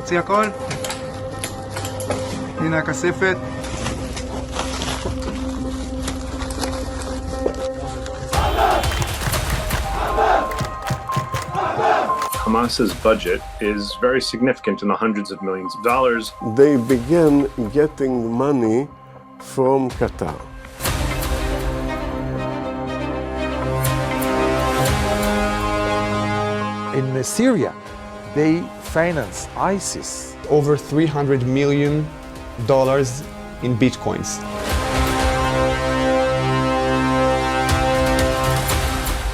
להוציא הכל. הנה הכספת. Hamas's budget is very significant in the hundreds of millions of dollars. They began getting money from Qatar. In Syria, they finance ISIS. Over $300 million in bitcoins.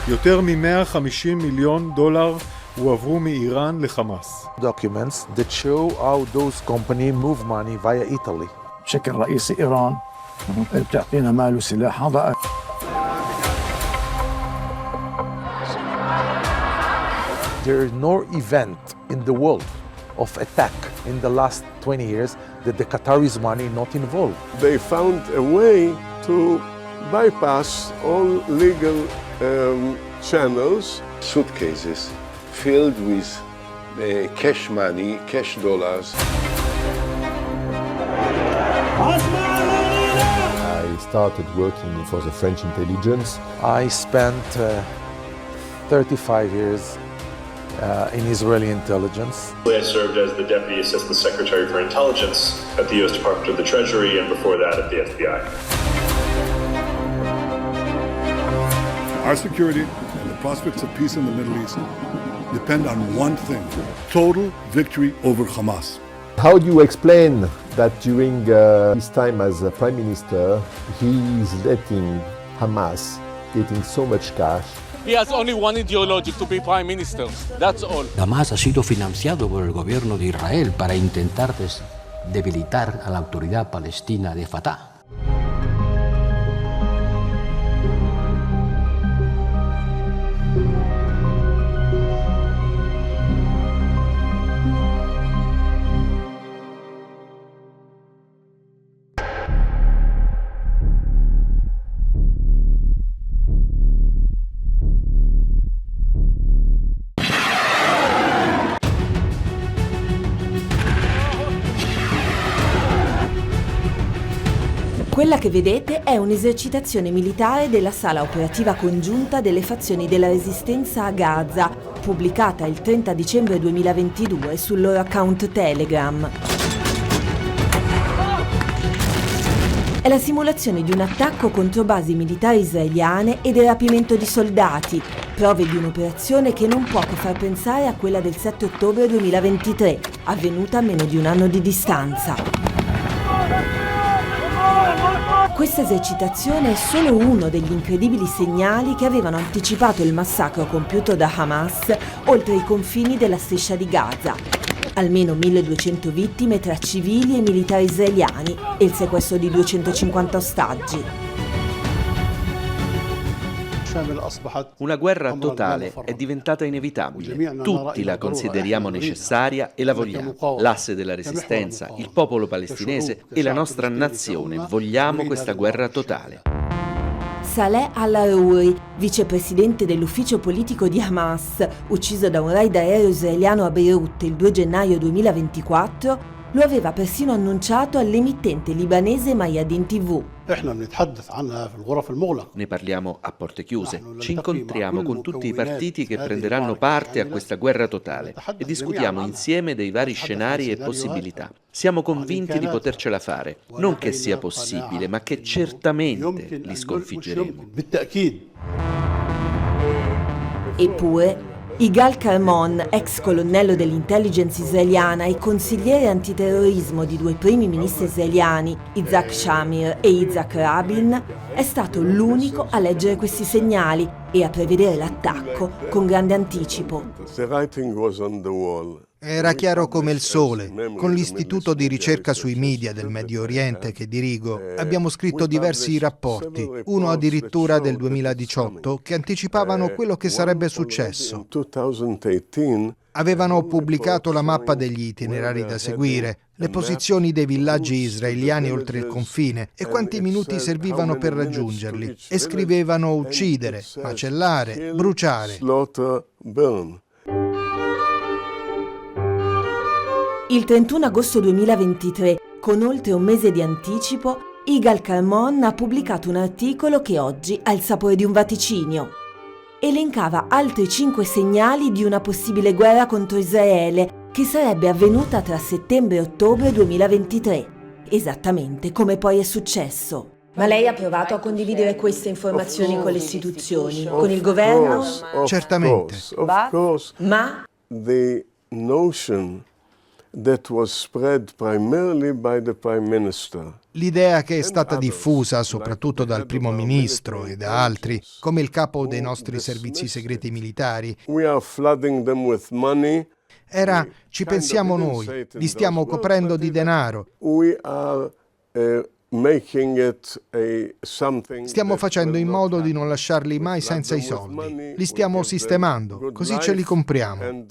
יותר מ-150 מיליון דולר הועברו מאיראן לחמאס. Documents that show how those companies move money via Italy. بشكل رئيسي إيران بتعطينا مال وسلاح. هذا There is no event in the world of attack in the last 20 years that the Qataris' money not involved. They found a way to bypass all legal channels. Suitcases filled with cash money, cash dollars. I started working for the French intelligence. I spent 35 years in Israeli intelligence. I served as the Deputy Assistant Secretary for Intelligence at the U.S. Department of the Treasury and before that at the FBI. Our security and the prospects of peace in the Middle East depend on one thing: total victory over Hamas. How do you explain that during his time as a prime minister, he is letting Hamas getting so much cash? He has only one ideology, to be prime minister. That's all. Hamas ha sido financiado por el gobierno de Israel para intentar debilitar a la autoridad palestina de Fatah. Quella che vedete è un'esercitazione militare della sala operativa congiunta delle fazioni della resistenza a Gaza, pubblicata il 30 dicembre 2022 sul loro account Telegram. È la simulazione di un attacco contro basi militari israeliane e del rapimento di soldati, prove di un'operazione che non può che far pensare a quella del 7 ottobre 2023, avvenuta a meno di un anno di distanza. Questa esercitazione è solo uno degli incredibili segnali che avevano anticipato il massacro compiuto da Hamas oltre i confini della striscia di Gaza. Almeno 1200 vittime tra civili e militari israeliani e il sequestro di 250 ostaggi. Una guerra totale è diventata inevitabile. Tutti la consideriamo necessaria e la vogliamo. L'asse della resistenza, il popolo palestinese e la nostra nazione vogliamo questa guerra totale. Saleh al-Aruri, vicepresidente dell'ufficio politico di Hamas, ucciso da un raid aereo israeliano a Beirut il 2 gennaio 2024, lo aveva persino annunciato all'emittente libanese Mayadin TV. Ne parliamo a porte chiuse, ci incontriamo con tutti i partiti che prenderanno parte a questa guerra totale e discutiamo insieme dei vari scenari e possibilità. Siamo convinti di potercela fare, non che sia possibile, ma che certamente li sconfiggeremo. Eppure, Igal Carmon, ex colonnello dell'intelligence israeliana e consigliere antiterrorismo di due primi ministri israeliani, Yitzhak Shamir e Yitzhak Rabin, è stato l'unico a leggere questi segnali e a prevedere l'attacco con grande anticipo. Era chiaro come il sole. Con l'Istituto di ricerca sui media del Medio Oriente che dirigo, abbiamo scritto diversi rapporti, uno addirittura del 2018, che anticipavano quello che sarebbe successo. Avevano pubblicato la mappa degli itinerari da seguire, le posizioni dei villaggi israeliani oltre il confine e quanti minuti servivano per raggiungerli, e scrivevano uccidere, macellare, bruciare. Il 31 agosto 2023, con oltre un mese di anticipo, Yigal Carmon ha pubblicato un articolo che oggi ha il sapore di un vaticinio. Elencava altri 5 segnali di una possibile guerra contro Israele che sarebbe avvenuta tra settembre e ottobre 2023, esattamente come poi è successo. Ma lei ha provato a condividere queste informazioni con le istituzioni, con il governo? Certamente. Ma the notion that was spread primarily by the Prime Minister. L'idea che è stata diffusa soprattutto dal primo ministro e da altri, come il capo dei nostri servizi segreti militari, era: ci pensiamo noi, li stiamo coprendo di denaro. Stiamo facendo in modo di non lasciarli mai senza i soldi. Li stiamo sistemando, così ce li compriamo.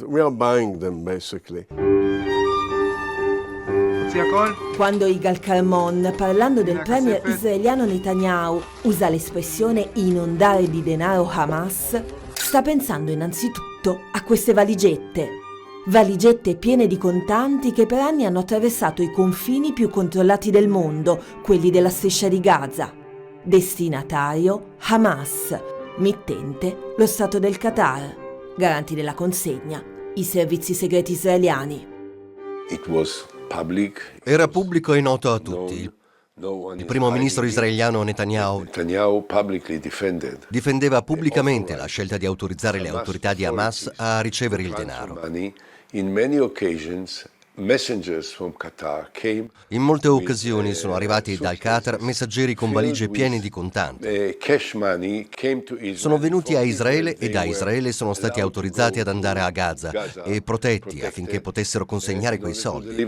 Quando Yigal Carmon, parlando del premier israeliano Netanyahu, usa l'espressione inondare di denaro Hamas, sta pensando innanzitutto a queste valigette. Valigette piene di contanti che per anni hanno attraversato i confini più controllati del mondo, quelli della striscia di Gaza. Destinatario Hamas, mittente lo Stato del Qatar, garanti della consegna i servizi segreti israeliani. Era pubblico e noto a tutti. Il primo ministro israeliano Netanyahu difendeva pubblicamente la scelta di autorizzare le autorità di Hamas a ricevere il denaro. In molte occasioni sono arrivati dal Qatar messaggeri con valigie piene di contanti. Sono venuti a Israele e da Israele sono stati autorizzati ad andare a Gaza e protetti affinché potessero consegnare quei soldi.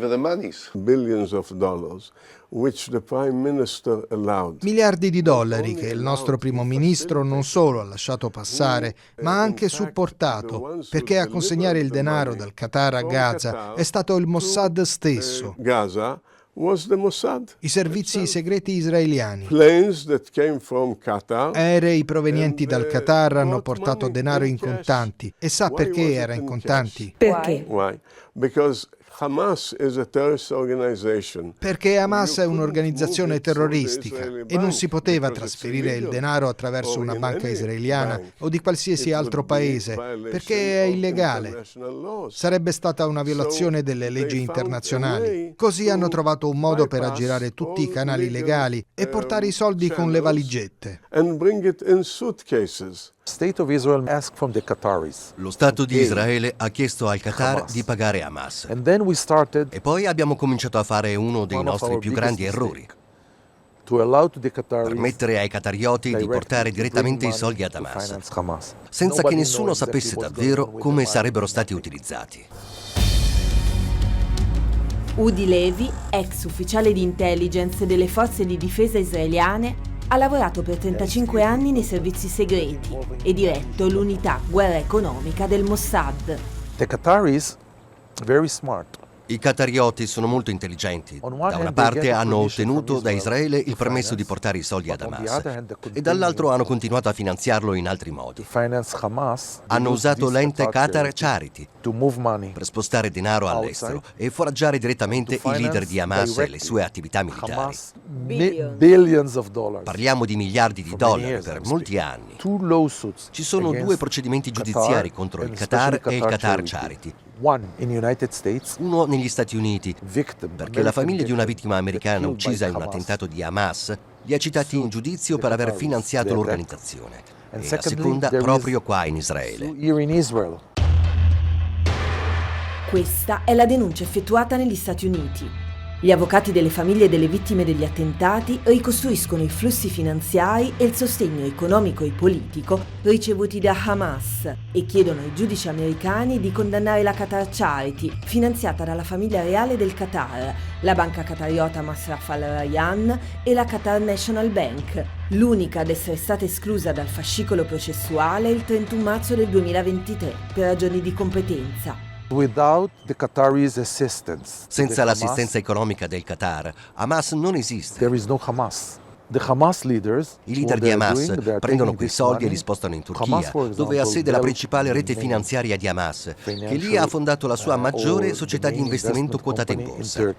Miliardi di dollari che il nostro primo ministro non solo ha lasciato passare, ma ha anche supportato, perché a consegnare il denaro dal Qatar a Gaza è stato il Mossad stesso. I servizi segreti israeliani. Aerei provenienti dal Qatar hanno portato denaro in contanti. E sa perché era in contanti? Perché? Perché Hamas è un'organizzazione terroristica e non si poteva trasferire il denaro attraverso una banca israeliana o di qualsiasi altro paese, perché è illegale. Sarebbe stata una violazione delle leggi internazionali. Così hanno trovato un modo per aggirare tutti i canali legali e portare i soldi con le valigette. Lo Stato di Israele ha chiesto al Qatar di pagare Hamas. E poi abbiamo cominciato a fare uno dei nostri più grandi errori. Permettere ai qatarioti di portare direttamente i soldi ad Hamas, senza che nessuno sapesse davvero come sarebbero stati utilizzati. Udi Levi, ex ufficiale di intelligence delle forze di difesa israeliane, ha lavorato per 35 anni nei servizi segreti e diretto l'unità guerra economica del Mossad. The Qataris, very smart. I qatarioti sono molto intelligenti. Da una parte hanno ottenuto da Israele il permesso di portare i soldi ad Hamas e dall'altro hanno continuato a finanziarlo in altri modi. Hanno usato l'ente Qatar Charity per spostare denaro all'estero e foraggiare direttamente i leader di Hamas e le sue attività militari. Parliamo di miliardi di dollari per molti anni. Ci sono 2 procedimenti giudiziari contro il Qatar e il Qatar Charity. Uno negli Stati Uniti, perché la famiglia di una vittima americana uccisa in un attentato di Hamas li ha citati in giudizio per aver finanziato l'organizzazione. E la seconda proprio qua in Israele. Questa è la denuncia effettuata negli Stati Uniti. Gli avvocati delle famiglie delle vittime degli attentati ricostruiscono i flussi finanziari e il sostegno economico e politico ricevuti da Hamas e chiedono ai giudici americani di condannare la Qatar Charity, finanziata dalla famiglia reale del Qatar, la banca qatariota Masraf Al Rayan e la Qatar National Bank, l'unica ad essere stata esclusa dal fascicolo processuale il 31 marzo del 2023 per ragioni di competenza. Senza l'assistenza economica del Qatar, Hamas non esiste. I leader di Hamas prendono quei soldi e li spostano in Turchia, dove ha sede la principale rete finanziaria di Hamas, che lì ha fondato la sua maggiore società di investimento quotata in borsa.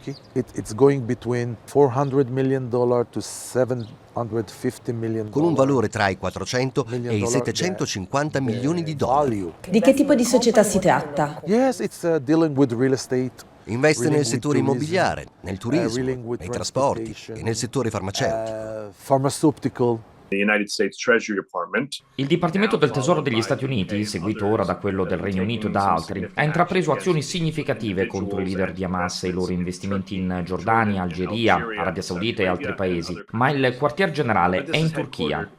Con un valore tra i 400 e i 750 milioni di dollari. Di che tipo di società si tratta? Investe nel settore immobiliare, nel turismo, nei trasporti e nel settore farmaceutico. Il Dipartimento del Tesoro degli Stati Uniti, seguito ora da quello del Regno Unito e da altri, ha intrapreso azioni significative contro i leader di Hamas e i loro investimenti in Giordania, Algeria, Arabia Saudita e altri paesi, ma il quartier generale è in Turchia.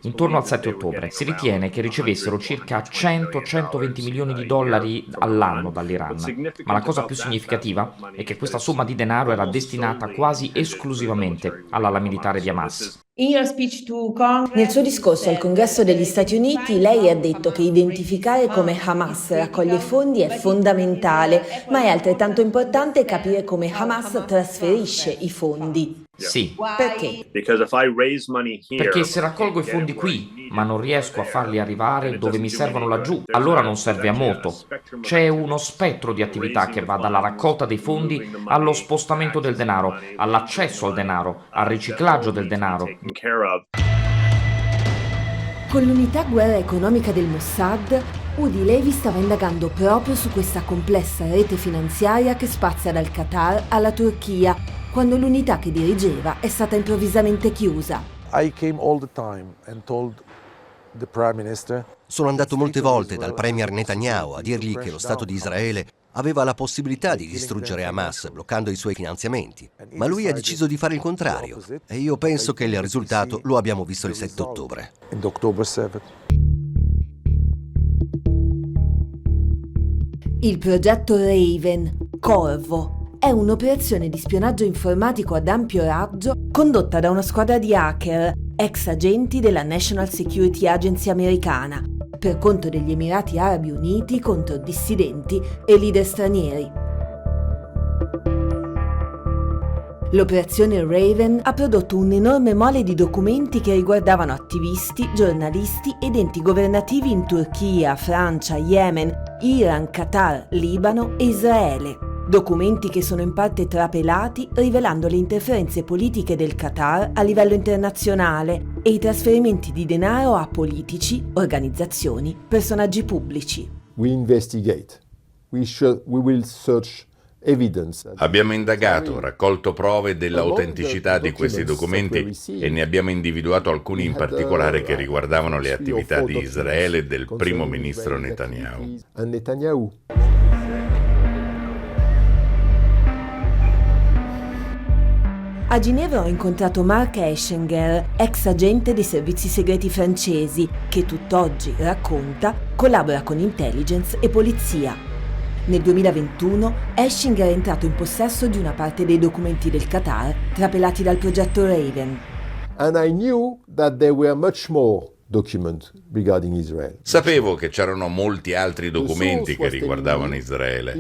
Intorno al 7 ottobre si ritiene che ricevessero circa 100-120 milioni di dollari all'anno dall'Iran, ma la cosa più significativa è che questa somma di denaro era destinata quasi esclusivamente all'ala militare di Hamas. Nel suo discorso al Congresso degli Stati Uniti lei ha detto che identificare come Hamas raccoglie fondi è fondamentale, ma è altrettanto importante capire come Hamas trasferisce i fondi. Sì. Perché? Perché se raccolgo i fondi qui, ma non riesco a farli arrivare dove mi servono laggiù, allora non serve a molto. C'è uno spettro di attività che va dalla raccolta dei fondi allo spostamento del denaro, all'accesso al denaro, al riciclaggio del denaro. Con l'unità guerra economica del Mossad, Udi Levy stava indagando proprio su questa complessa rete finanziaria che spazia dal Qatar alla Turchia, quando l'unità che dirigeva è stata improvvisamente chiusa. Sono andato molte volte dal premier Netanyahu a dirgli che lo Stato di Israele aveva la possibilità di distruggere Hamas bloccando i suoi finanziamenti, ma lui ha deciso di fare il contrario e io penso che il risultato lo abbiamo visto il 7 ottobre. Il progetto Raven, Corvo, è un'operazione di spionaggio informatico ad ampio raggio condotta da una squadra di hacker, ex agenti della National Security Agency americana, per conto degli Emirati Arabi Uniti contro dissidenti e leader stranieri. L'operazione Raven ha prodotto un enorme mole di documenti che riguardavano attivisti, giornalisti ed enti governativi in Turchia, Francia, Yemen, Iran, Qatar, Libano e Israele. Documenti che sono in parte trapelati, rivelando le interferenze politiche del Qatar a livello internazionale e i trasferimenti di denaro a politici, organizzazioni, personaggi pubblici. We investigate. We will search evidence. Abbiamo indagato, raccolto prove dell'autenticità di questi documenti e ne abbiamo individuato alcuni in particolare che riguardavano le attività di Israele e del primo ministro Netanyahu. A Ginevra ho incontrato Mark Eschinger, ex agente dei servizi segreti francesi, che tutt'oggi, racconta, collabora con intelligence e polizia. Nel 2021 Eschinger è entrato in possesso di una parte dei documenti del Qatar trapelati dal progetto Raven. And I knew that there were much more documents regarding Israel. Sapevo che c'erano molti altri documenti che riguardavano Israele.